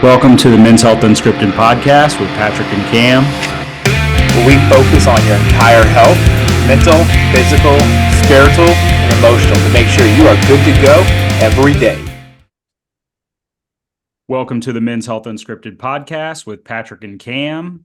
Welcome to the Men's Health Unscripted podcast with Patrick and Cam, where we focus on your entire health, mental, physical, spiritual, and emotional to make sure you are good to go every day. Welcome to the Men's Health Unscripted podcast with Patrick and Cam.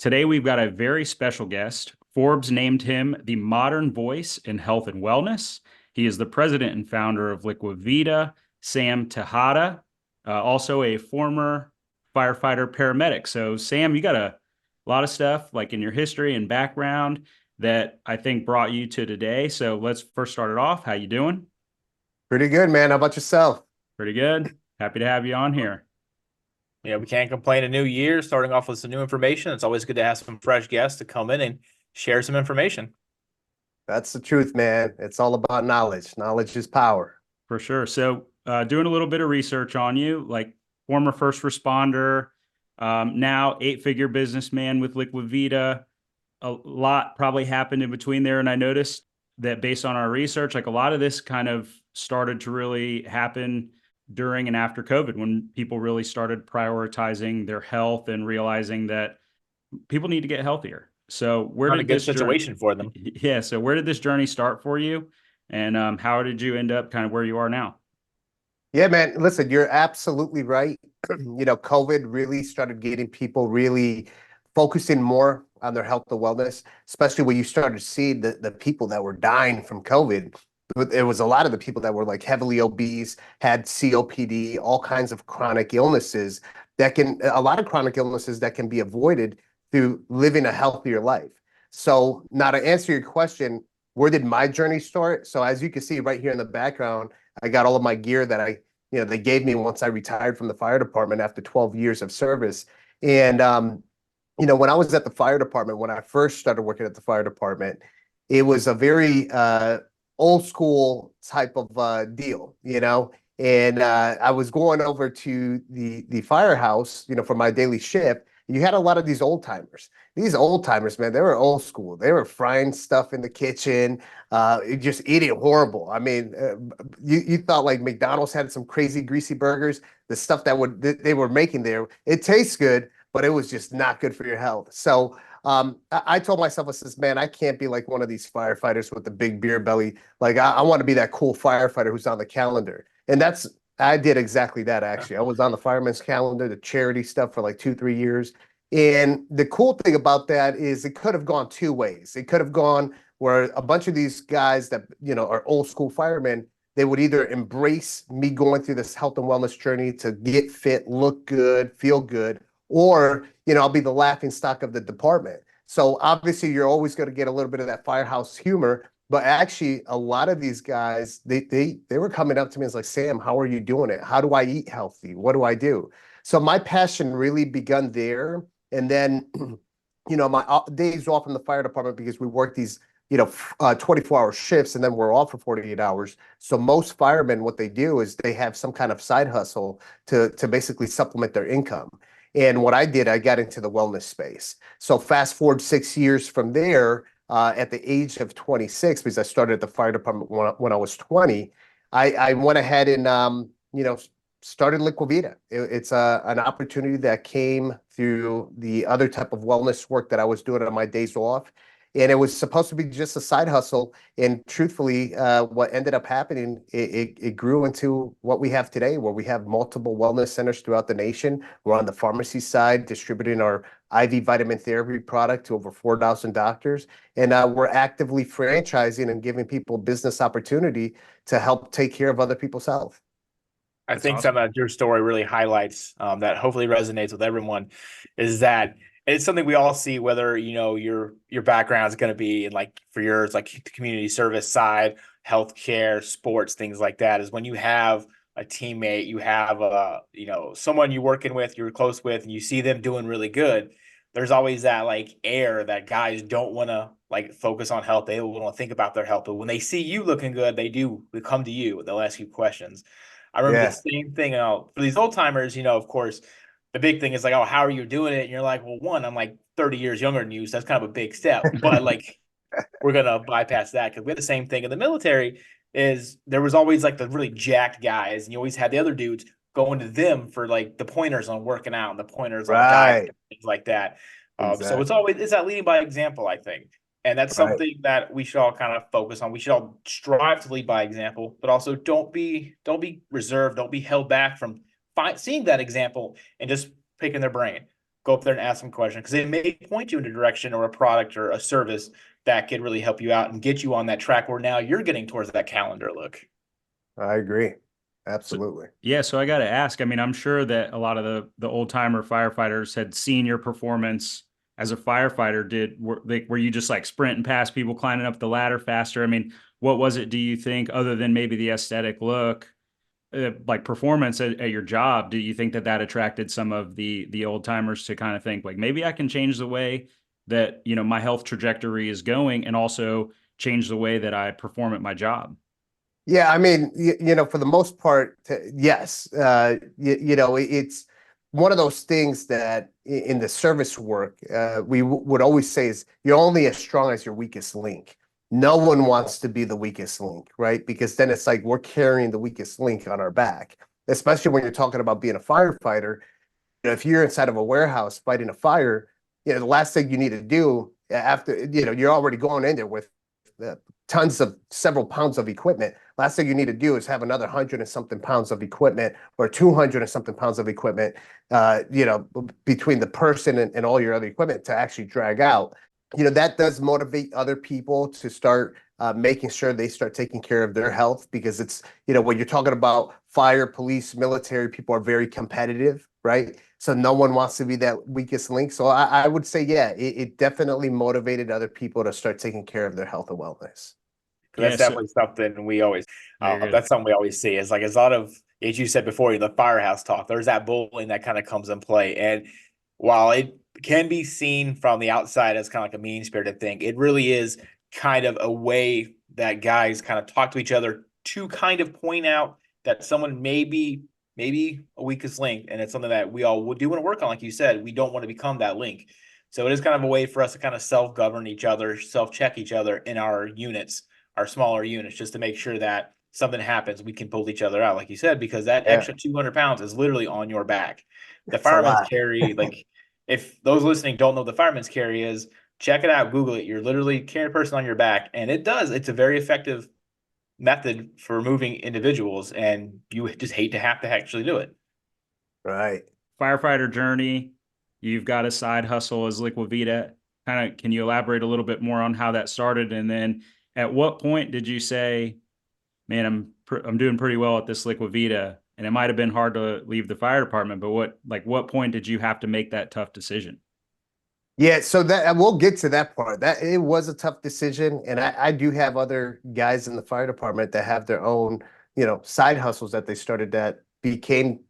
Today we've got a very special guest. Forbes named him the modern voice in health and wellness. He is the president and founder of Liquivida, Sam Tejada. Also a former firefighter-paramedic. So Sam, you got a lot of stuff like in your history and background that I think brought you to today. So let's first start it off. How you doing? Pretty good, man. How about yourself? Pretty good. Happy to have you on here. Yeah, we can't complain. A new year, starting off with some new information. It's always good to have some fresh guests to come in and share some information. That's the truth, man. It's all about knowledge. Knowledge is power. For sure. So doing a little bit of research on you, like former first responder, now 8-figure businessman with Liquivida. A lot probably happened in between there. And I noticed that based on our research, like a lot of this kind of started to really happen during and after COVID, when people really started prioritizing their health and realizing that people need to get healthier. So where did this situation for them? Yeah. So where did this journey start for you? And how did you end up kind of where you are now? Yeah, man. Listen, you're absolutely right. COVID really started getting people really focusing more on their health and wellness, especially when you started to see the people that were dying from COVID. There was a lot of the people that were like heavily obese, had COPD, all kinds of chronic illnesses a lot of chronic illnesses that can be avoided through living a healthier life. So now to answer your question, where did my journey start? So as you can see right here in the background, I got all of my gear that they gave me once I retired from the fire department after 12 years of service. And, when I was at the fire department, when I first started working at the fire department, it was a very old school type of deal, and I was going over to the firehouse, for my daily shift. You had a lot of these old timers. These old timers, man, they were old school. They were frying stuff in the kitchen, just eating horrible. I mean, you thought like McDonald's had some crazy greasy burgers. The stuff they were making there, it tastes good, but it was just not good for your health. So I told myself, I says, man, I can't be like one of these firefighters with the big beer belly. Like I want to be that cool firefighter who's on the calendar, and I did exactly that, actually. I was on the fireman's calendar, the charity stuff for like 2-3 years. And the cool thing about that is it could have gone two ways. It could have gone where a bunch of these guys that, are old school firemen, they would either embrace me going through this health and wellness journey to get fit, look good, feel good, or, I'll be the laughing stock of the department. So obviously you're always going to get a little bit of that firehouse humor. But actually, a lot of these guys, they were coming up to me and was like, Sam, how are you doing it? How do I eat healthy? What do I do? So my passion really begun there. And then, my days off in the fire department, because we work these, 24-hour shifts, and then we're off for 48 hours. So most firemen, what they do is they have some kind of side hustle to basically supplement their income. And what I did, I got into the wellness space. So fast forward 6 years from there, at the age of 26, because I started at the fire department when I was 20, I went ahead and, started Liquivida. It's an opportunity that came through the other type of wellness work that I was doing on my days off. And it was supposed to be just a side hustle. And truthfully, what ended up happening, it grew into what we have today, where we have multiple wellness centers throughout the nation. We're on the pharmacy side, distributing our IV vitamin therapy product to over 4,000 doctors. And we're actively franchising and giving people business opportunity to help take care of other people's health. I think some of your story really highlights that hopefully resonates with everyone, is that it's something we all see, whether, your background is going to be in, like for yours, like the community service side, healthcare, sports, things like that, is when you have a teammate, you have someone you're working with, you're close with, and you see them doing really good. There's always that like air that guys don't want to like focus on health. They don't want to think about their health, but when they see you looking good, they come to you. They'll ask you questions. I remember the same thing for these old timers, of course, the big thing is like, oh, how are you doing it? And you're like, well, one, I'm like 30 years younger than you, so that's kind of a big step. But like, we're going to bypass that, because we had the same thing in the military. Is there was always like the really jacked guys, and you always had the other dudes going to them for like the pointers on working out and the pointers on diet, Right. things like that. So it's Exactly. always, it's that leading by example, I think. And that's Right. something that we should all kind of focus on. We should all strive to lead by example, but also don't be reserved, don't be held back from seeing that example and just picking their brain. Go up there and ask them questions, because they may point you in a direction or a product or a service that could really help you out and get you on that track where now you're getting towards that calendar look. I agree. Absolutely. So I got to ask, I mean, I'm sure that a lot of the old timer firefighters had seen your performance as a firefighter. Were you just like sprinting past people, climbing up the ladder faster? I mean, what was it, do you think, other than maybe the aesthetic look, like performance at your job? Do you think that attracted some of the old timers to kind of think like, maybe I can change the way that, you know, my health trajectory is going, and also change the way that I perform at my job? Yeah, I mean, for the most part, yes. It's one of those things that in the service work, we would always say is you're only as strong as your weakest link. No one wants to be the weakest link, right? Because then it's like we're carrying the weakest link on our back, especially when you're talking about being a firefighter. If you're inside of a warehouse fighting a fire, the last thing you need to do after, you're already going in there with tons of several pounds of equipment. Last thing you need to do is have another 100 and something pounds of equipment, or 200 and something pounds of equipment, between the person and all your other equipment to actually drag out. That does motivate other people to start making sure they start taking care of their health, because it's, when you're talking about fire, police, military, people are very competitive, right? So no one wants to be that weakest link. So I would say, yeah, it definitely motivated other people to start taking care of their health and wellness. That's definitely something we always, that's something we always see is like, it's a lot of, as you said before, the firehouse talk, there's that bullying that kind of comes in play. And while it can be seen from the outside as kind of like a mean-spirited thing, it really is kind of a way that guys kind of talk to each other to kind of point out that someone may be maybe a weakest link. And it's something that we all do want to work on. Like you said, we don't want to become that link. So it is kind of a way for us to kind of self-govern each other, self-check each other in our units, our smaller units, just to make sure that something happens, we can pull each other out, like you said, because that extra 200 pounds is literally on your back. The fireman's carry, like, if those listening don't know what the fireman's carry is, check it out, Google it. You're literally carrying a person on your back, and it's a very effective method for moving individuals, and you just hate to have to actually do it. Right. Firefighter journey, you've got a side hustle as Liquivida. Can you elaborate a little bit more on how that started? And then at what point did you say, man, I'm doing pretty well at this Liquivida, and it might have been hard to leave the fire department, but what point did you have to make that tough decision? Yeah, so that we'll get to that part. That it was a tough decision, and I do have other guys in the fire department that have their own, side hustles that they started that became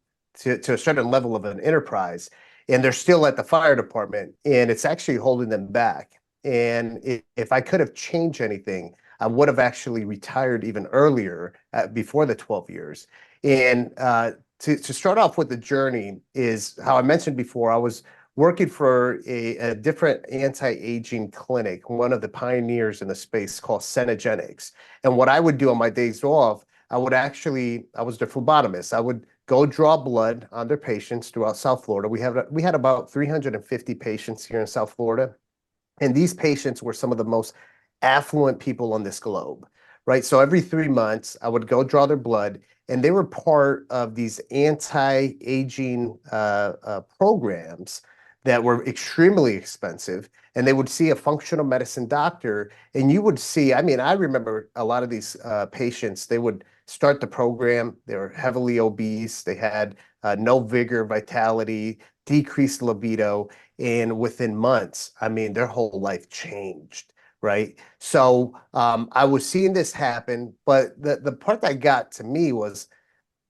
to a certain level of an enterprise, and they're still at the fire department, and it's actually holding them back. And if I could have changed anything, I would have actually retired even earlier, before the 12 years. And to start off with the journey is how I mentioned before, I was working for a different anti-aging clinic, one of the pioneers in the space called Cenegenics. And what I would do on my days off, I was the phlebotomist. I would go draw blood on their patients throughout South Florida. We had about 350 patients here in South Florida. And these patients were some of the most affluent people on this globe, right? So every 3 months, I would go draw their blood, and they were part of these anti-aging programs that were extremely expensive. And they would see a functional medicine doctor, and you would see, I mean, I remember a lot of these patients, they would start the program, they were heavily obese, they had no vigor, vitality, decreased libido, and within months, I mean, their whole life changed, right? So I was seeing this happen, but the part that got to me was,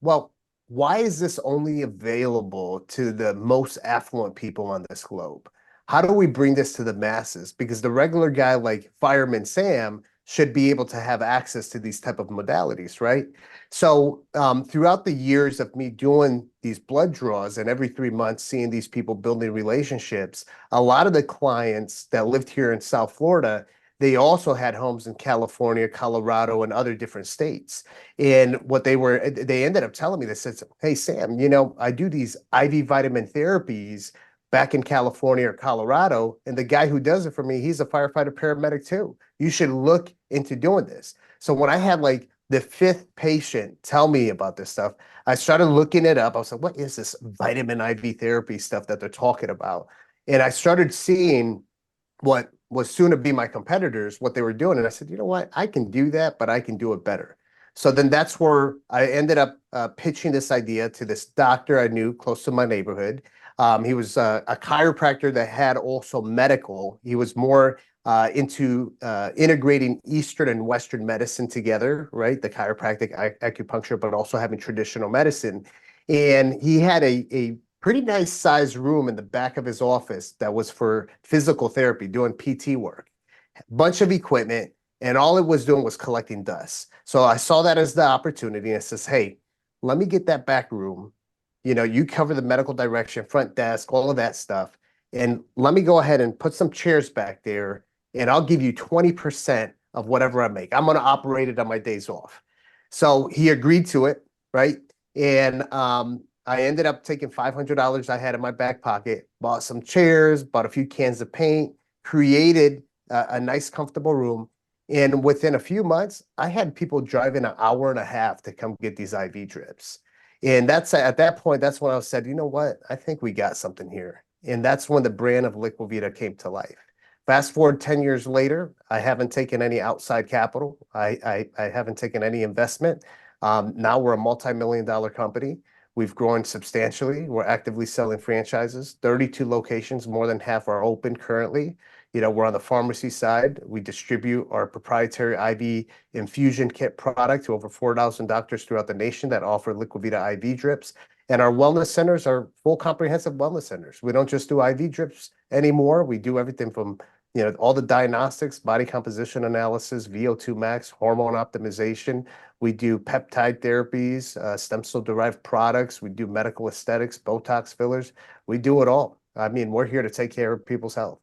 well, why is this only available to the most affluent people on this globe? How do we bring this to the masses? Because the regular guy like Fireman Sam should be able to have access to these type of modalities, right? So throughout the years of me doing these blood draws and every 3 months seeing these people building relationships, a lot of the clients that lived here in South Florida, they also had homes in California, Colorado, and other different states. And they ended up telling me, they said, hey, Sam, I do these IV vitamin therapies back in California or Colorado, and the guy who does it for me, he's a firefighter paramedic too. You should look into doing this. So when I had like the fifth patient tell me about this stuff, I started looking it up. I was like, what is this vitamin IV therapy stuff that they're talking about? And I started seeing what was soon to be my competitors, what they were doing. And I said, you know what? I can do that, but I can do it better. So then that's where I ended up pitching this idea to this doctor I knew close to my neighborhood. He was a chiropractor that had also medical. He was more into integrating Eastern and Western medicine together, right? The chiropractic acupuncture, but also having traditional medicine. And he had a pretty nice sized room in the back of his office that was for physical therapy, doing PT work, bunch of equipment, and all it was doing was collecting dust. So I saw that as the opportunity and it says, hey, let me get that back room. You cover the medical direction, front desk, all of that stuff. And let me go ahead and put some chairs back there and I'll give you 20% of whatever I make. I'm going to operate it on my days off. So he agreed to it, right? And I ended up taking $500 I had in my back pocket, bought some chairs, bought a few cans of paint, created a nice, comfortable room. And within a few months, I had people driving an hour and a half to come get these IV drips. And that's at that point, that's when I said, you know what? I think we got something here. And that's when the brand of Liquivida came to life. Fast forward 10 years later, I haven't taken any outside capital. I haven't taken any investment. Now we're a multi-million-dollar company. We've grown substantially. We're actively selling franchises, 32 locations, more than half are open currently. We're on the pharmacy side. We distribute our proprietary IV infusion kit product to over 4,000 doctors throughout the nation that offer Liquivida IV drips. And our wellness centers are full comprehensive wellness centers. We don't just do IV drips anymore. We do everything from all the diagnostics, body composition analysis, VO2 max, hormone optimization. We do peptide therapies, stem cell derived products. We do medical aesthetics, Botox fillers. We do it all. I mean, we're here to take care of people's health.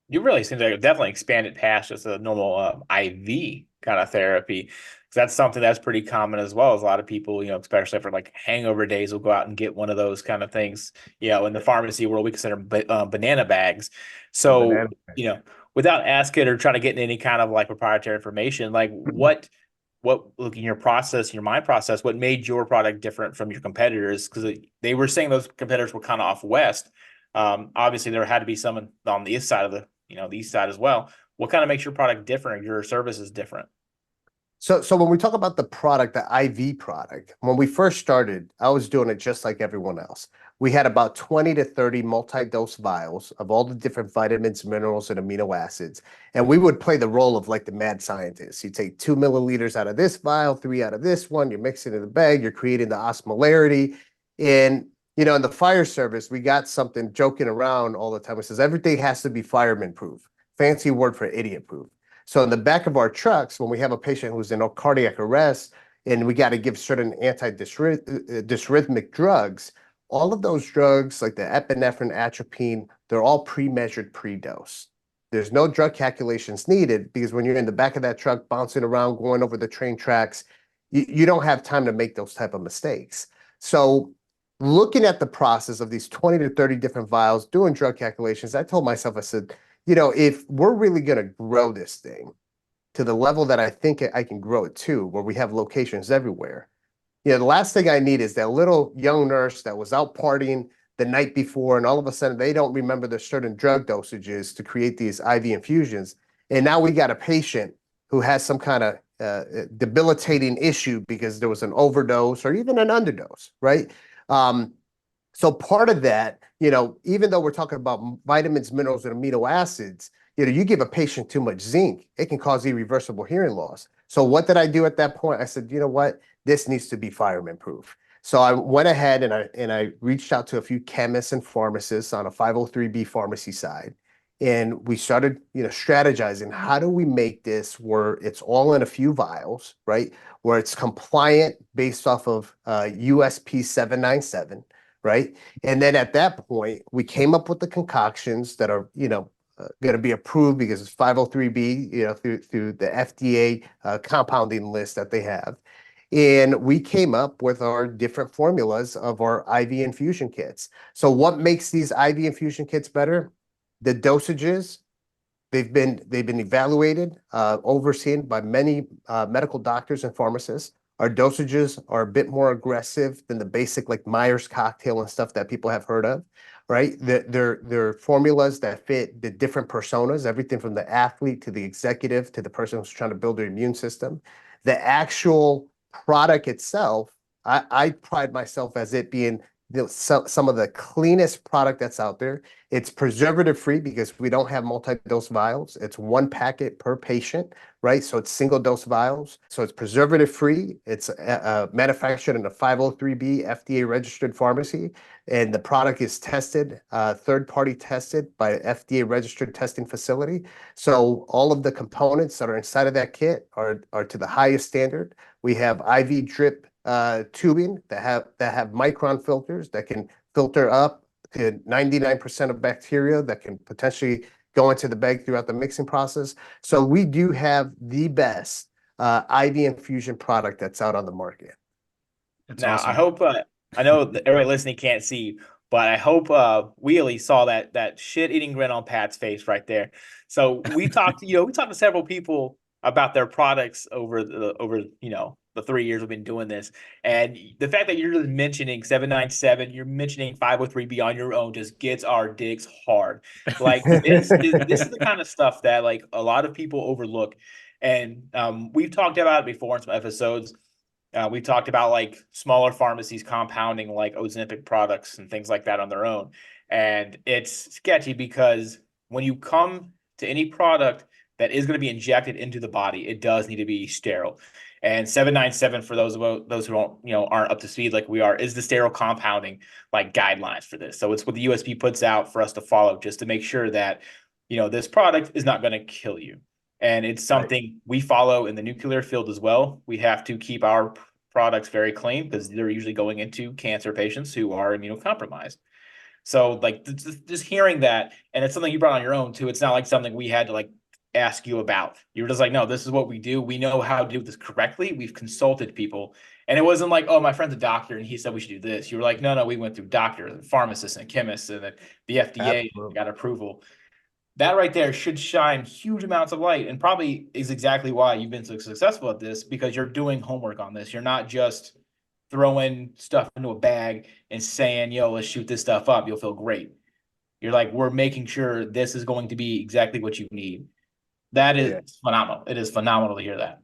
You really seem to definitely expand it past just a normal IV kind of therapy. That's something that's pretty common as well. As a lot of people, especially for like hangover days, will go out and get one of those kind of things. In the pharmacy world, we consider banana bags. So, without asking or trying to get in any kind of like proprietary information, like what look in your process, your mind process, what made your product different from your competitors? Because they were saying those competitors were kind of off west. Obviously, there had to be some on the east side of the east side as well. What kind of makes your product different? Your services different? So when we talk about the product, the IV product, when we first started, I was doing it just like everyone else. We had about 20 to 30 multi-dose vials of all the different vitamins, minerals, and amino acids. And we would play the role of like the mad scientist. You take 2 milliliters out of this vial, 3 out of this one, you're mixing it in the bag, you're creating the osmolarity. And in the fire service, we got something joking around all the time. It says everything has to be fireman proof. Fancy word for idiot proof. So in the back of our trucks, when we have a patient who's in a cardiac arrest and we got to give certain anti-dysrhythmic drugs, all of those drugs like the epinephrine, atropine, they're all pre-measured pre-dose. There's no drug calculations needed because when you're in the back of that truck bouncing around, going over the train tracks, you don't have time to make those type of mistakes. So looking at the process of these 20 to 30 different vials, doing drug calculations, I told myself, I said, if we're really going to grow this thing to the level that I think I can grow it to, where we have locations everywhere, the last thing I need is that little young nurse that was out partying the night before, and all of a sudden they don't remember the certain drug dosages to create these IV infusions. And now we got a patient who has some kind of debilitating issue because there was an overdose or even an underdose, right? So part of that, even though we're talking about vitamins, minerals, and amino acids, you give a patient too much zinc, it can cause irreversible hearing loss. So what did I do at that point? I said, you know what? This needs to be fireman proof. So I went ahead and I reached out to a few chemists and pharmacists on a 503B pharmacy side. And we started, strategizing, how do we make this where it's all in a few vials, right? Where it's compliant based off of USP 797. Right. And then at that point, we came up with the concoctions that are, going to be approved because it's 503B, through the FDA compounding list that they have. And we came up with our different formulas of our IV infusion kits. So what makes these IV infusion kits better? The dosages. They've been evaluated, overseen by many medical doctors and pharmacists. Our dosages are a bit more aggressive than the basic like Myers cocktail and stuff that people have heard of, right? They're formulas that fit the different personas, everything from the athlete to the executive to the person who's trying to build their immune system. The actual product itself, I pride myself as it being some of the cleanest product that's out there. It's preservative free because we don't have multi-dose vials. It's one packet per patient, right? So it's single dose vials. So it's preservative free. It's manufactured in a 503B FDA registered pharmacy. And the product is tested, third-party tested by FDA registered testing facility. So all of the components that are inside of that kit are to the highest standard. We have IV drip tubing that have micron filters that can filter up to 99% of bacteria that can potentially go into the bag throughout the mixing process. So we do have the best IV infusion product that's out on the market. That's Now, awesome. I hope I know that everybody listening can't see, but I hope Wheelie saw that shit-eating grin on Pat's face right there. So we talked, we talked to several people about their products over the 3 years we've been doing this, and the fact that you're just mentioning 797, you're mentioning 503B on your own just gets our dicks hard. Like this is the kind of stuff that like a lot of people overlook, and we've talked about it before in some episodes. We talked about like smaller pharmacies compounding like Ozempic products and things like that on their own. And it's sketchy because when you come to any product that is going to be injected into the body, it does need to be sterile. And 797, for those who don't, aren't up to speed like we are, is the sterile compounding like guidelines for this. So it's what the USP puts out for us to follow just to make sure that, this product is not going to kill you. And it's something we follow in the nuclear field as well. We have to keep our products very clean because they're usually going into cancer patients who are immunocompromised. So like just hearing that, and it's something you brought on your own too. It's not like something we had to like ask you about. You were just like, no, this is what we do. We know how to do this correctly. We've consulted people. And it wasn't like, oh, my friend's a doctor and he said we should do this. You were like, no, we went through doctors and pharmacists and chemists and the FDA got approval. That right there should shine huge amounts of light, and probably is exactly why you've been so successful at this, because you're doing homework on this. You're not just throwing stuff into a bag and saying, yo, let's shoot this stuff up. You'll feel great. You're like, we're making sure this is going to be exactly what you need. That is phenomenal. It is phenomenal to hear that.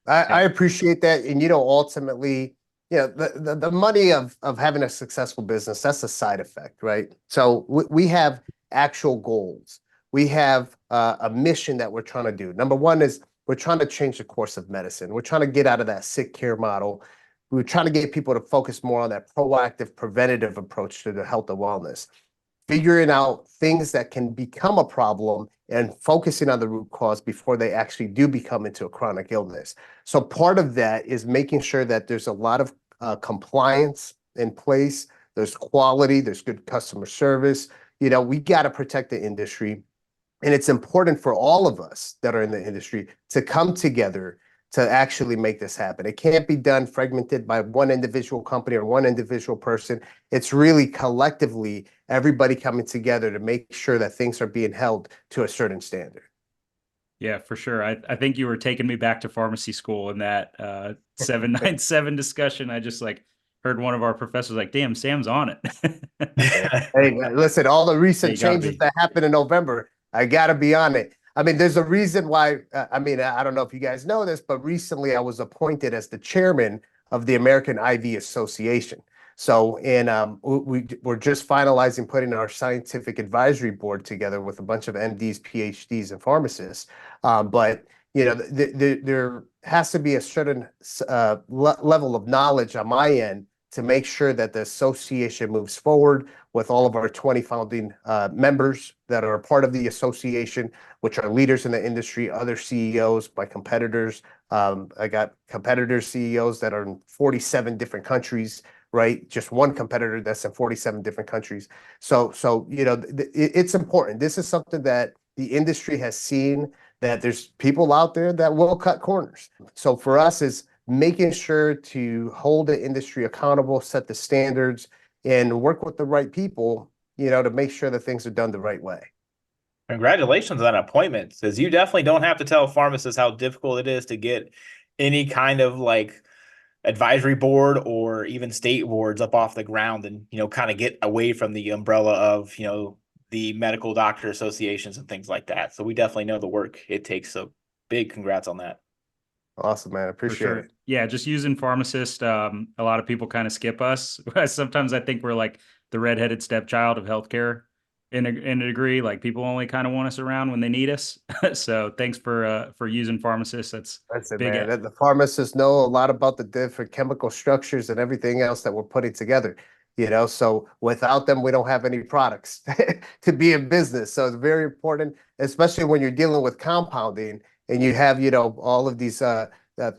I appreciate that. And, ultimately, the money of having a successful business, that's a side effect, right? So we have actual goals. We have a mission that we're trying to do. Number one is we're trying to change the course of medicine. We're trying to get out of that sick care model. We're trying to get people to focus more on that proactive, preventative approach to the health and wellness, figuring out things that can become a problem and focusing on the root cause before they actually do become into a chronic illness. So part of that is making sure that there's a lot of compliance in place. There's quality, there's good customer service. We got to protect the industry. And it's important for all of us that are in the industry to come together to actually make this happen. It can't be done fragmented by one individual company or one individual person. It's really collectively everybody coming together to make sure that things are being held to a certain standard. Yeah, for sure. I think you were taking me back to pharmacy school in that 797 discussion. I just heard one of our professors like, damn, Sam's on it. Hey, listen, all the recent changes that happened in November, I got to be on it. I mean, there's a reason why, I don't know if you guys know this, but recently I was appointed as the chairman of the American IV Association. So, we're just finalizing putting our scientific advisory board together with a bunch of MDs, PhDs, and pharmacists. But, there has to be a certain level of knowledge on my end to make sure that the association moves forward with all of our 20 founding members that are a part of the association, which are leaders in the industry, other CEOs, my competitors. I got competitor CEOs that are in 47 different countries, right? Just one competitor that's in 47 different countries. So it's important. This is something that the industry has seen that there's people out there that will cut corners. So for us is making sure to hold the industry accountable, set the standards, and work with the right people, to make sure that things are done the right way. Congratulations on appointments, because you definitely don't have to tell pharmacists how difficult it is to get any kind of like advisory board or even state boards up off the ground and, kind of get away from the umbrella of, the medical doctor associations and things like that. So we definitely know the work it takes. So big congrats on that. Awesome, man. Appreciate it. Yeah, just using pharmacist. A lot of people kind of skip us. Sometimes I think we're like the redheaded stepchild of healthcare in a degree. Like people only kind of want us around when they need us. So thanks for using pharmacists. That's it, big. Man. The pharmacists know a lot about the different chemical structures and everything else that we're putting together. So without them, we don't have any products to be in business. So it's very important, especially when you're dealing with compounding and you have, all of these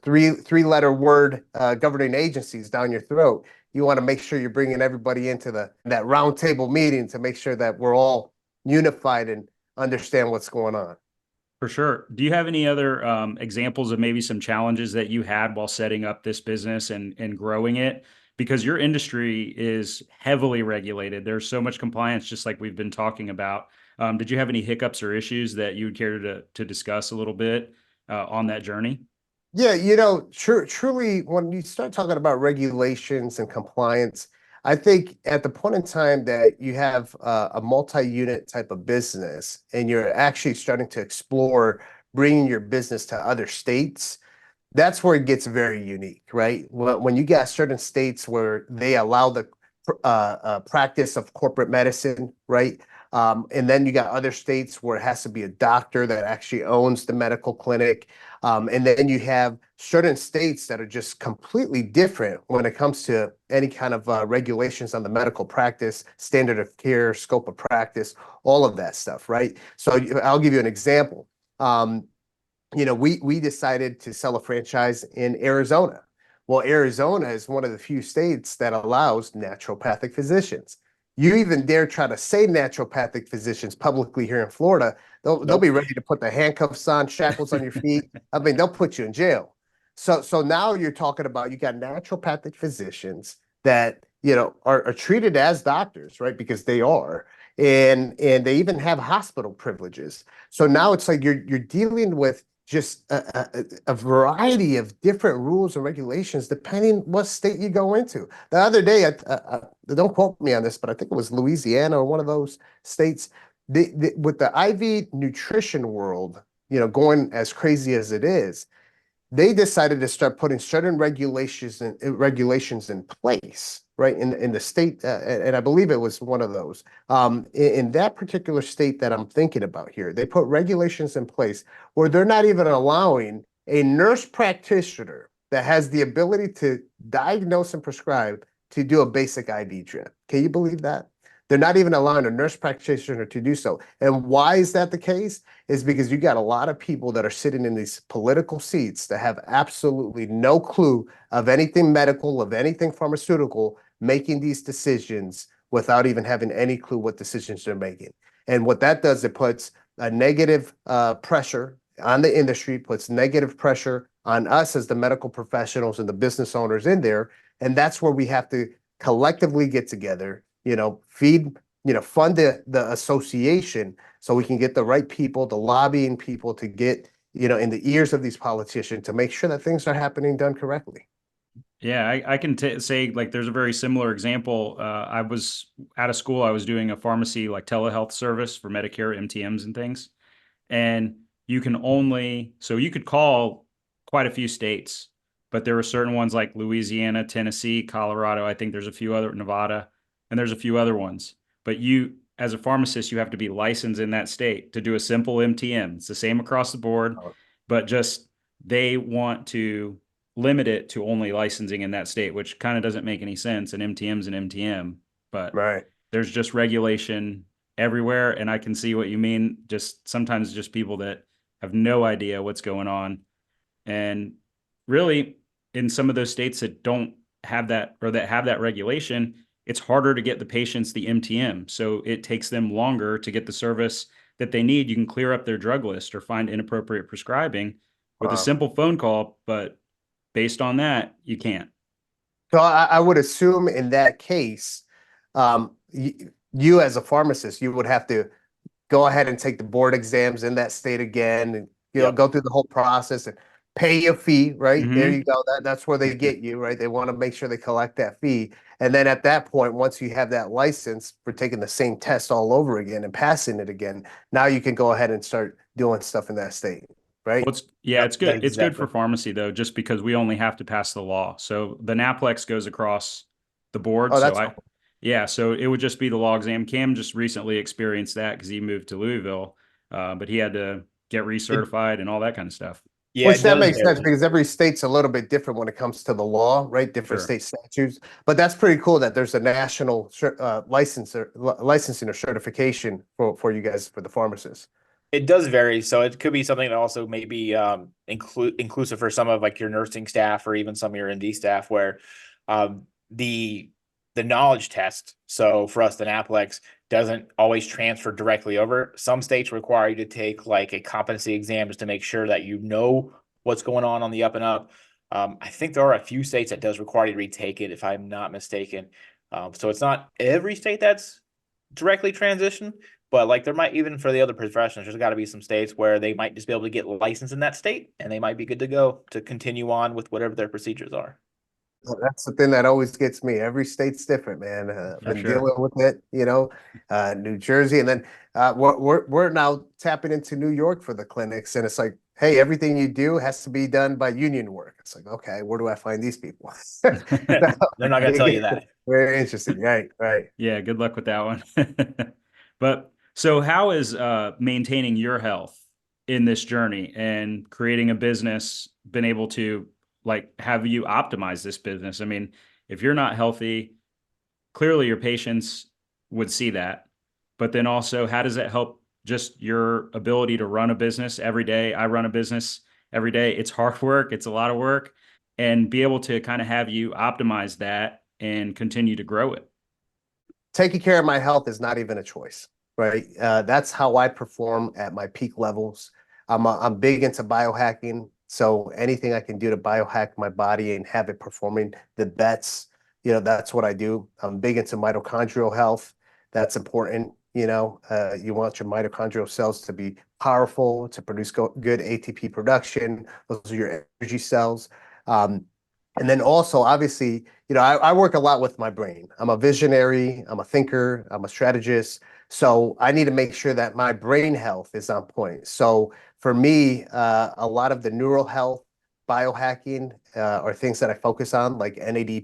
three-letter word governing agencies down your throat. You want to make sure you're bringing everybody into that round table meeting to make sure that we're all unified and understand what's going on. For sure. Do you have any other examples of maybe some challenges that you had while setting up this business and growing it? Because your industry is heavily regulated. There's so much compliance, just like we've been talking about. Did you have any hiccups or issues that you would care to discuss a little bit on that journey? Yeah, truly, when you start talking about regulations and compliance, I think at the point in time that you have a multi-unit type of business and you're actually starting to explore bringing your business to other states, that's where it gets very unique, right? When you got certain states where they allow the practice of corporate medicine, right? And then you got other states where it has to be a doctor that actually owns the medical clinic. And then you have certain states that are just completely different when it comes to any kind of regulations on the medical practice, standard of care, scope of practice, all of that stuff, right? So I'll give you an example. We decided to sell a franchise in Arizona. Well, Arizona is one of the few states that allows naturopathic physicians. You even dare try to say naturopathic physicians publicly here in Florida, they'll be ready to put the handcuffs on, shackles on your feet. I mean, they'll put you in jail. So now you're talking about you got naturopathic physicians that are treated as doctors, right? Because they are, and they even have hospital privileges. So now it's like you're dealing with just a variety of different rules and regulations depending what state you go into. The other day, don't quote me on this, but I think it was Louisiana or one of those states. With the IV nutrition world, going as crazy as it is, they decided to start putting certain regulations in place, right, in the state, and I believe it was one of those. In that particular state that I'm thinking about here, they put regulations in place where they're not even allowing a nurse practitioner that has the ability to diagnose and prescribe to do a basic IV drip. Can you believe that? They're not even allowing a nurse practitioner to do so. And why is that the case? Is because you got a lot of people that are sitting in these political seats that have absolutely no clue of anything medical, of anything pharmaceutical, making these decisions without even having any clue what decisions they're making. And what that does, it puts a negative pressure on the industry, puts negative pressure on us as the medical professionals and the business owners in there. And that's where we have to collectively get together, fund the association so we can get the right people, the lobbying people to get, in the ears of these politicians to make sure that things are happening done correctly. Yeah, I can say like there's a very similar example. I was out of school. I was doing a pharmacy like telehealth service for Medicare, MTMs and things. And you could call quite a few states, but there were certain ones like Louisiana, Tennessee, Colorado. I think there's a few other, Nevada, and there's a few other ones. But you, as a pharmacist, you have to be licensed in that state to do a simple MTM. It's the same across the board, but just they want to limit it to only licensing in that state, which kind of doesn't make any sense. An MTM's an MTM, but right. There's just regulation everywhere. And I can see what you mean. Just sometimes just people that have no idea what's going on. And really in some of those states that don't have that or that have that regulation, it's harder to get the patients the MTM. So it takes them longer to get the service that they need, you can clear up their drug list or find inappropriate prescribing with a simple phone call. But based on that, you can't. So I would assume in that case, you as a pharmacist, you would have to go ahead and take the board exams in that state again, and go through the whole process and pay a fee, right? There you go. That's where they get you, right? They want to make sure they collect that fee. And then at that point, once you have that license for taking the same test all over again and passing it again, now you can go ahead and start doing stuff in that state, right? Well, it's good. It's good for pharmacy though, just because we only have to pass the law. So the NAPLEX goes across the board. Oh, so that's cool. Yeah, so it would just be the law exam. Cam just recently experienced that because he moved to Louisville, but he had to get recertified and all that kind of stuff. Yeah, Which that makes sense because every state's a little bit different when it comes to the law, right? Different Sure. state statutes. But that's pretty cool that there's a national licensing or certification for you guys, for the pharmacists. It does vary, so it could be something that also may be inclusive for some of like your nursing staff or even some of your ND staff, where the knowledge test. So for us, the NAPLEX doesn't always transfer directly over. Some states require you to take like a competency exam just to make sure that you know what's going on the up and up. I think there are a few states that does require you to retake it, if I'm not mistaken. So it's not every state that's directly transition, but like there might, even for the other professions, there's got to be some states where they might just be able to get licensed in that state and they might be good to go to continue on with whatever their procedures are. Well, that's the thing that always gets me. Every state's different, man. Been sure. dealing with it, New Jersey, and then we're now tapping into New York for the clinics, and it's like, hey, everything you do has to be done by union work. It's like, okay, where do I find these people? They're not going to tell you that. Very interesting, right? Yeah, good luck with that one. But so how is maintaining your health in this journey and creating a business been able to like have you optimize this business? I mean, if you're not healthy, clearly your patients would see that. But then also, how does that help just your ability to run a business every day? I run a business every day. It's hard work. It's a lot of work, and be able to kind of have you optimize that and continue to grow it. Taking care of my health is not even a choice, right? That's how I perform at my peak levels. I'm big into biohacking. So anything I can do to biohack my body and have it performing the best, that's what I do. I'm big into mitochondrial health. That's important. You want your mitochondrial cells to be powerful, to produce good ATP production. Those are your energy cells. And then also, obviously, I work a lot with my brain. I'm a visionary, I'm a thinker, I'm a strategist. So I need to make sure that my brain health is on point. So for me, a lot of the neural health, biohacking are things that I focus on, like NAD+,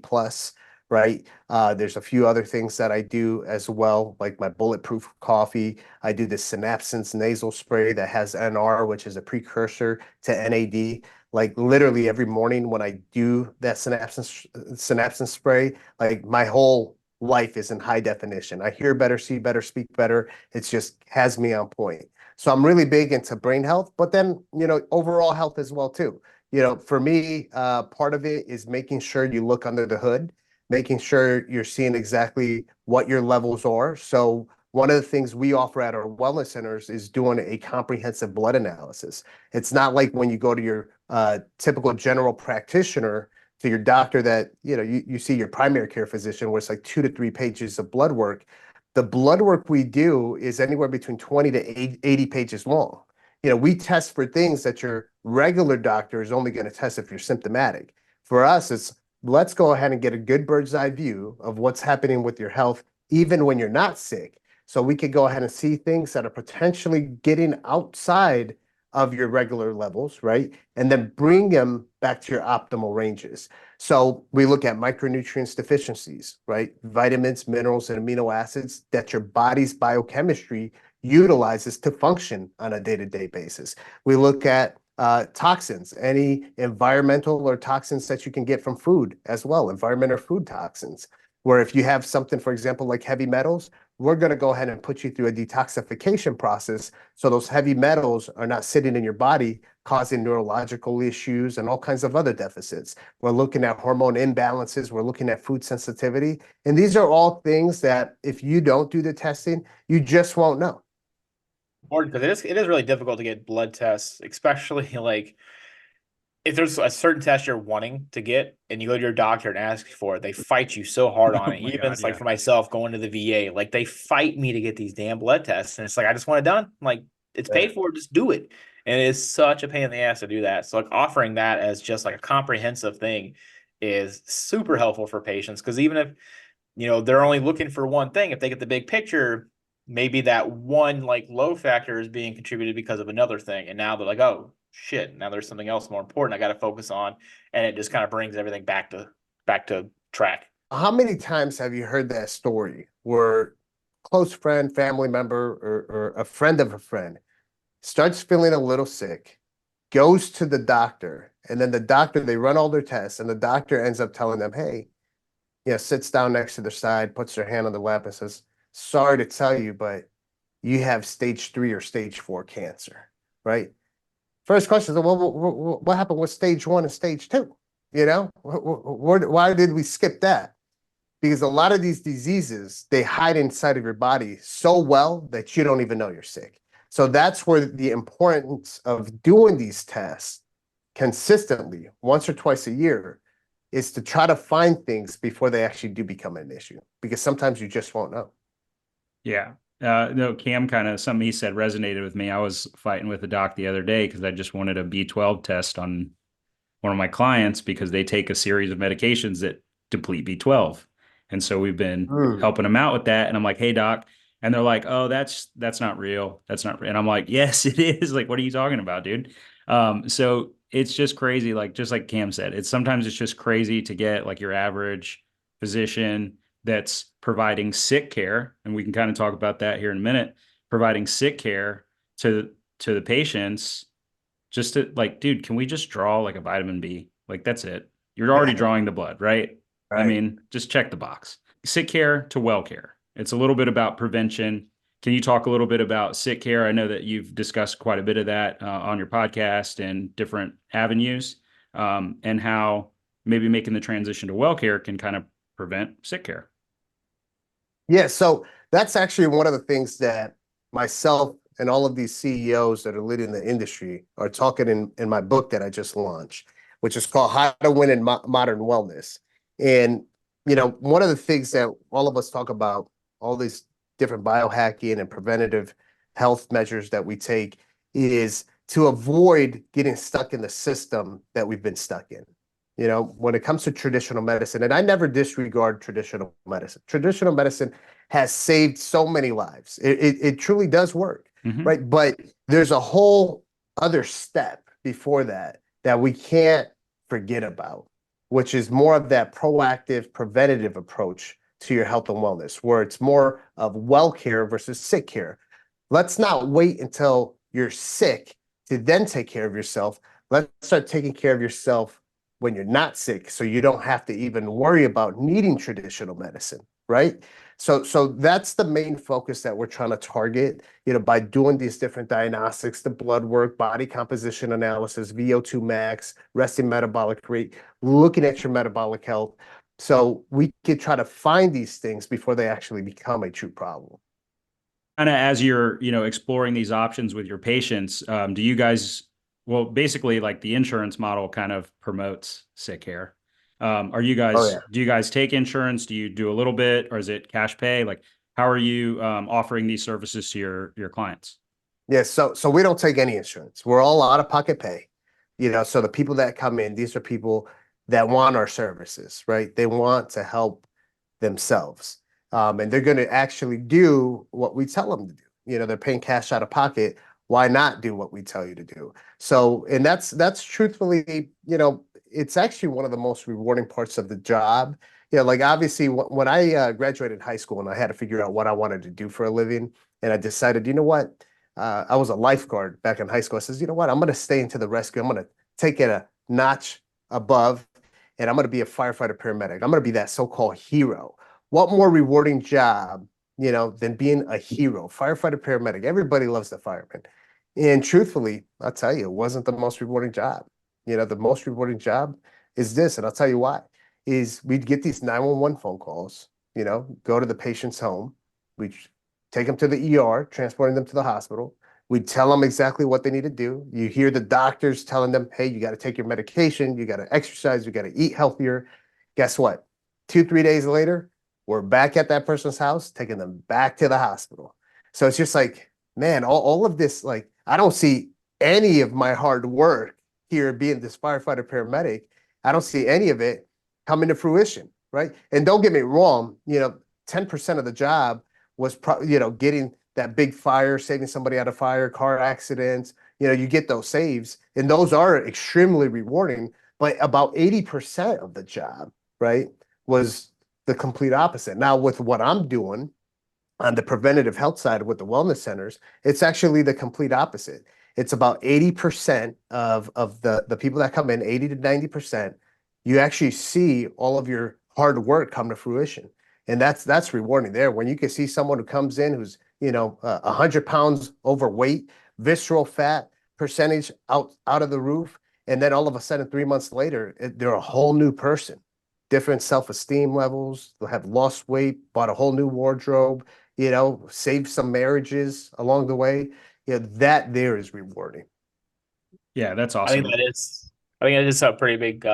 right? There's a few other things that I do as well, like my bulletproof coffee. I do the Synapsins nasal spray that has NR, which is a precursor to NAD. Like literally every morning when I do that synapsin spray, like my whole life is in high definition. I hear better, see better, speak better. It just has me on point. So I'm really big into brain health, but then, overall health as well too. For me, part of it is making sure you look under the hood, making sure you're seeing exactly what your levels are. So one of the things we offer at our wellness centers is doing a comprehensive blood analysis. It's not like when you go to your typical general practitioner, to your doctor that, you see your primary care physician, where it's like 2 to 3 pages of blood work. The blood work we do is anywhere between 20 to 80 pages long. We test for things that your regular doctor is only going to test if you're symptomatic. For us, it's let's go ahead and get a good bird's eye view of what's happening with your health, even when you're not sick. So we could go ahead and see things that are potentially getting outside of your regular levels, right? And then bring them back to your optimal ranges. So we look at micronutrients deficiencies, right? Vitamins, minerals, and amino acids that your body's biochemistry utilizes to function on a day-to-day basis. We look at toxins, any environmental or toxins that you can get from food as well, environment or food toxins, where if you have something, for example, like heavy metals, we're going to go ahead and put you through a detoxification process so those heavy metals are not sitting in your body causing neurological issues and all kinds of other deficits. We're looking at hormone imbalances. We're looking at food sensitivity. And these are all things that if you don't do the testing, you just won't know. important because it is really difficult to get blood tests, especially like if there's a certain test you're wanting to get and you go to your doctor and ask for it, they fight you so hard on Oh it. my Even God, it's like yeah. for myself going to the VA, like they fight me to get these damn blood tests. And it's like, I just want it done. Like it's Yeah. paid for, just do it. And it is such a pain in the ass to do that. So like offering that as just like a comprehensive thing is super helpful for patients. Cause even if, they're only looking for one thing, if they get the big picture, maybe that one like low factor is being contributed because of another thing. And now they're like, oh shit, now there's something else more important I got to focus on. And it just kind of brings everything back to track. How many times have you heard that story where close friend, family member, or a friend of a friend starts feeling a little sick, goes to the doctor, and then the doctor, they run all their tests, and the doctor ends up telling them, hey, sits down next to their side, puts their hand on the lap and says, sorry to tell you, but you have stage 3 or stage 4 cancer, right? First question is, well, what happened with stage 1 and stage 2? Why did we skip that? Because a lot of these diseases, they hide inside of your body so well that you don't even know you're sick. So that's where the importance of doing these tests consistently, once or twice a year, is to try to find things before they actually do become an issue, because sometimes you just won't know. Yeah. No, Cam something he said resonated with me. I was fighting with a doc the other day because I just wanted a B12 test on one of my clients because they take a series of medications that deplete B12. And so we've been helping them out with that. And I'm like, hey, doc. And they're like, oh, that's not real. That's not real. And I'm like, yes, it is. Like, what are you talking about, dude? So it's just crazy. Like, just like Cam said, it's just crazy to get like your average physician that's providing sick care. And we can kind of talk about that here in a minute, providing sick care to the patients just to like, dude, can we just draw like a vitamin B? Like, that's it. You're already drawing the blood, right? I Right. mean, just check the box. Sick care to well care. It's a little bit about prevention. Can you talk a little bit about sick care? I know that you've discussed quite a bit of that on your podcast and different avenues, and how maybe making the transition to well care can kind of prevent sick care. Yeah, so that's actually one of the things that myself and all of these CEOs that are leading the industry are talking in my book that I just launched, which is called How to Win in Modern Wellness. And, one of the things that all of us talk about, all these different biohacking and preventative health measures that we take, is to avoid getting stuck in the system that we've been stuck in. When it comes to traditional medicine, and I never disregard traditional medicine. Traditional medicine has saved so many lives. It truly does work, right? But there's a whole other step before that that we can't forget about, which is more of that proactive, preventative approach to your health and wellness, where it's more of well care versus sick care. Let's not wait until you're sick to then take care of yourself. Let's start taking care of yourself when you're not sick, so you don't have to even worry about needing traditional medicine, right? So that's the main focus that we're trying to target, by doing these different diagnostics, the blood work, body composition analysis, VO2 max, resting metabolic rate, looking at your metabolic health. So we could try to find these things before they actually become a true problem. Kind of as you're, exploring these options with your patients, do you guys, well, basically like the insurance model kind of promotes sick care. Oh, yeah. Do you guys take insurance? Do you do a little bit, or is it cash pay? Like, how are you offering these services to your clients? Yeah, so we don't take any insurance. We're all out of pocket pay. So the people that come in, these are people that want our services, right? They want to help themselves. And they're going to actually do what we tell them to do. They're paying cash out of pocket. Why not do what we tell you to do? So, and that's truthfully, it's actually one of the most rewarding parts of the job. Like obviously when I graduated high school and I had to figure out what I wanted to do for a living, and I decided, you know what? I was a lifeguard back in high school. I says, you know what? I'm going to stay into the rescue. I'm going to take it a notch above, and I'm going to be a firefighter-paramedic. I'm going to be that so-called hero. What more rewarding job, than being a hero? Firefighter-paramedic. Everybody loves the fireman. And truthfully, I'll tell you, it wasn't the most rewarding job. The most rewarding job is this, and I'll tell you why. Is we'd get these 911 phone calls, go to the patient's home. We'd take them to the ER, transporting them to the hospital. We tell them exactly what they need to do. You hear the doctors telling them, hey, you got to take your medication, you got to exercise, you got to eat healthier. Guess what? 2, 3 days later, we're back at that person's house, taking them back to the hospital. So it's just like, man, all of this, like, I don't see any of my hard work here being this firefighter paramedic. I don't see any of it coming to fruition, right? And don't get me wrong, 10% of the job was, getting that big fire, saving somebody out of fire, car accidents. You get those saves, and those are extremely rewarding. But about 80% of the job, right, was the complete opposite. Now, with what I'm doing on the preventative health side with the wellness centers, it's actually the complete opposite. It's about 80% of the people that come in, 80 to 90%, you actually see all of your hard work come to fruition. And that's rewarding there. When you can see someone who comes in who's 100 pounds overweight, visceral fat percentage out of the roof, and then all of a sudden 3 months later, they're a whole new person, different self-esteem levels. They'll have lost weight, bought a whole new wardrobe, saved some marriages along the way. That there is rewarding. Yeah, that's I think awesome. that is a pretty big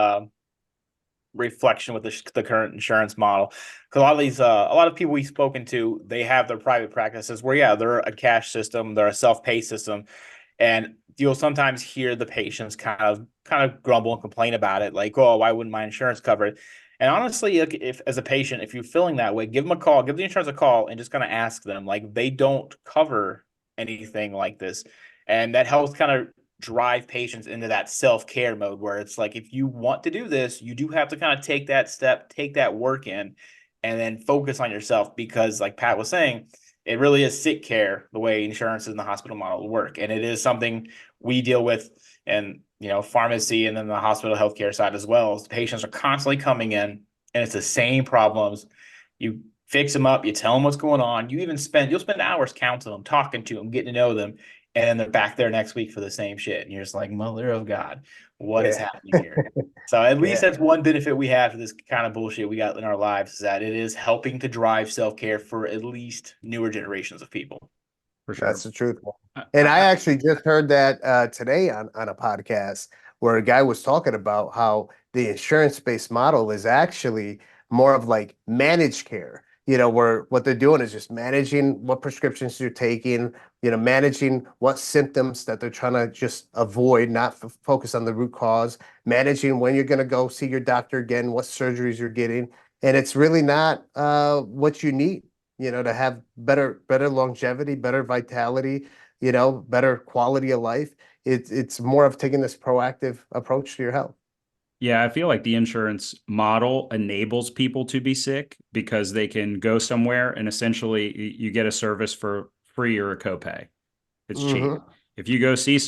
reflection with the current insurance model, because a lot of people we've spoken to, they have their private practices where, yeah, they're a cash system, they're a self-pay system, and you'll sometimes hear the patients kind of grumble and complain about it, like, oh, why wouldn't my insurance cover it? And honestly, like, if as a patient, if you're feeling that way, give them a call, give the insurance a call, and just kind of ask them, like, they don't cover anything like this. And that helps kind of drive patients into that self-care mode, where it's like, if you want to do this, you do have to kind of take that step, take that work in, and then focus on yourself, because like Pat was saying, it really is sick care the way insurance in the hospital model work. And it is something we deal with in, pharmacy, and then the hospital healthcare side as well. Patients are constantly coming in, and it's the same problems. You fix them up, you tell them what's going on. You'll spend hours counseling them, talking to them, getting to know them, and then they're back there next week for the same shit. And you're just like, mother of God, what is Yeah. happening here? So at least Yeah. that's one benefit we have to this kind of bullshit we got in our lives, is that it is helping to drive self-care for at least newer generations of people. For sure. That's the truth. And I actually just heard that today on a podcast where a guy was talking about how the insurance-based model is actually more of like managed care, where what they're doing is just managing what prescriptions you're taking, managing what symptoms that they're trying to just avoid, not focus on the root cause, managing when you're going to go see your doctor again, what surgeries you're getting. And it's really not what you need, to have better longevity, better vitality, better quality of life. It's more of taking this proactive approach to your health. Yeah, I feel like the insurance model enables people to be sick because they can go somewhere and essentially you get a service for free or a copay. It's cheap. Mm-hmm. If you go see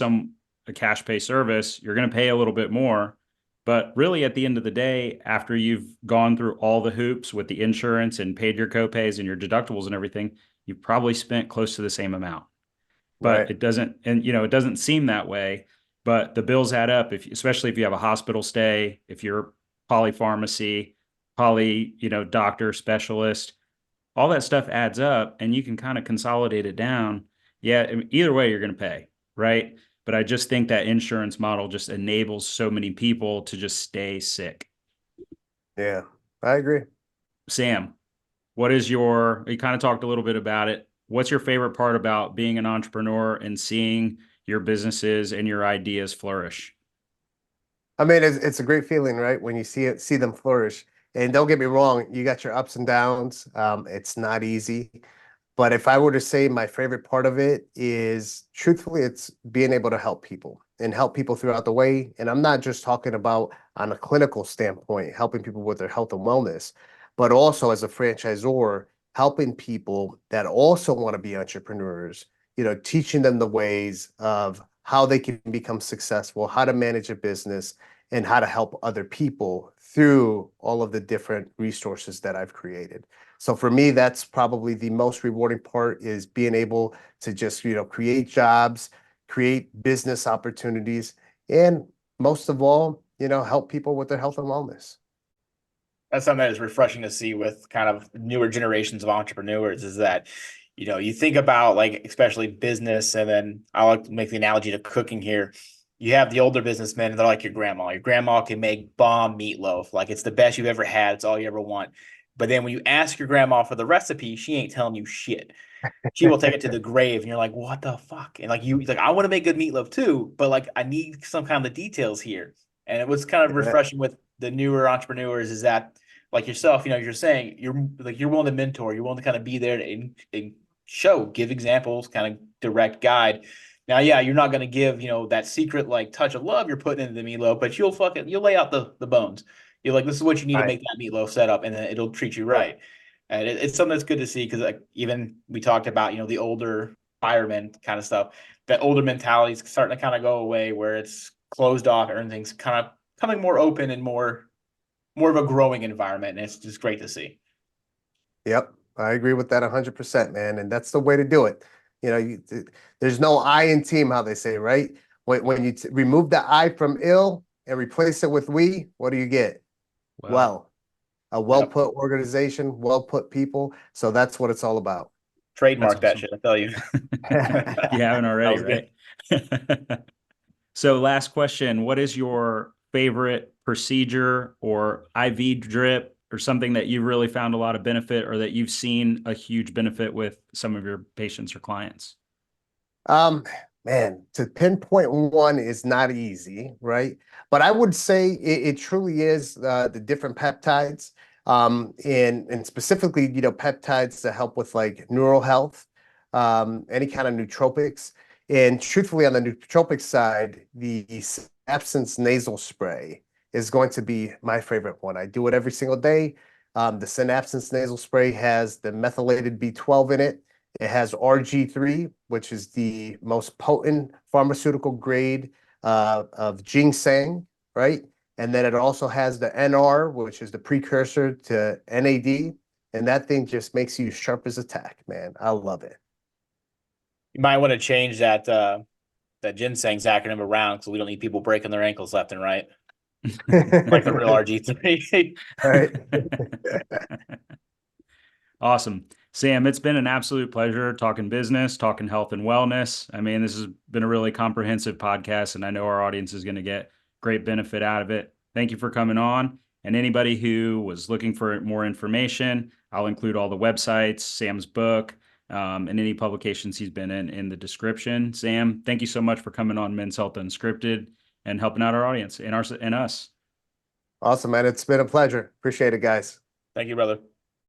a cash pay service, you're going to pay a little bit more. But really, at the end of the day, after you've gone through all the hoops with the insurance and paid your copays and your deductibles and everything, you've probably spent close to the same amount. But Right. it doesn't, and it doesn't seem that way. But the bills add up, especially if you have a hospital stay, if you're polypharmacy, doctor, specialist, all that stuff adds up, and you can kind of consolidate it down. Yeah, either way, you're going to pay, right? But I just think that insurance model just enables so many people to just stay sick. Yeah, I agree. Sam, you kind of talked a little bit about it. What's your favorite part about being an entrepreneur and seeing your businesses and your ideas flourish? I mean, it's a great feeling, right? When you see them flourish. And don't get me wrong, you got your ups and downs. It's not easy. But if I were to say my favorite part of it is, truthfully, it's being able to help people and help people throughout the way. And I'm not just talking about on a clinical standpoint, helping people with their health and wellness, but also as a franchisor, helping people that also want to be entrepreneurs, teaching them the ways of how they can become successful, how to manage a business, and how to help other people through all of the different resources that I've created. So for me, that's probably the most rewarding part, is being able to just, create jobs, create business opportunities, and most of all, help people with their health and wellness. That's something that is refreshing to see with kind of newer generations of entrepreneurs, is that you know, you think about like, especially business, and then I like to make the analogy to cooking here. You have the older businessmen, and they're like your grandma. Your grandma can make bomb meatloaf. Like it's the best you've ever had. It's all you ever want. But then when you ask your grandma for the recipe, she ain't telling you shit. She will take it to the grave, and you're like, what the fuck? And like like, I want to make good meatloaf too, but like I need some kind of details here. And it was kind of Yeah. refreshing with the newer entrepreneurs is that like yourself, you know, you're saying you're willing to mentor, you're willing to kind of be there and show, give examples, kind of direct guide. Now, yeah, you're not going to give, you know, that secret like touch of love you're putting into the meatloaf, but you'll lay out the bones. You're like, this is what you need to Right. make that meatloaf setup, and then it'll treat you right. And it's something that's good to see because like even we talked about, you know, the older firemen kind of stuff. That older mentality is starting to kind of go away, where it's closed off, everything's kind of coming more open and more of a growing environment, and it's just great to see. Yep, I agree with that 100%, man. And that's the way to do it. You know, there's no I in team, how they say, right? When you remove the I from ill and replace it with we, what do you get? Well, a well-put organization, well-put people. So that's what it's all about. Trademark that awesome. shit, I tell you. You haven't already, right? So last question, what is your favorite procedure or IV drip or something that you really found a lot of benefit or that you've seen a huge benefit with some of your patients or clients? Man, to pinpoint one is not easy, right? But I would say it truly is the different peptides, and specifically, you know, peptides to help with like neural health, any kind of nootropics. And truthfully, on the nootropic side, the absence nasal spray is going to be my favorite one. I do it every single day. The synapsins nasal spray has the methylated B12 in it. It has RG3, which is the most potent pharmaceutical grade of ginseng, right? And then it also has the NR, which is the precursor to NAD. And that thing just makes you sharp as a tack, man. I love it. You might want to change that ginseng's acronym around because we don't need people breaking their ankles left and right. Like the real RG3. Right. Awesome. Sam, it's been an absolute pleasure talking business, talking health and wellness. I mean, this has been a really comprehensive podcast, and I know our audience is going to get great benefit out of it. Thank you for coming on. And anybody who was looking for more information, I'll include all the websites, Sam's book, and any publications he's been in the description. Sam, thank you so much for coming on Men's Health Unscripted and helping out our audience and us. Awesome, man. It's been a pleasure. Appreciate it, guys. Thank you, brother.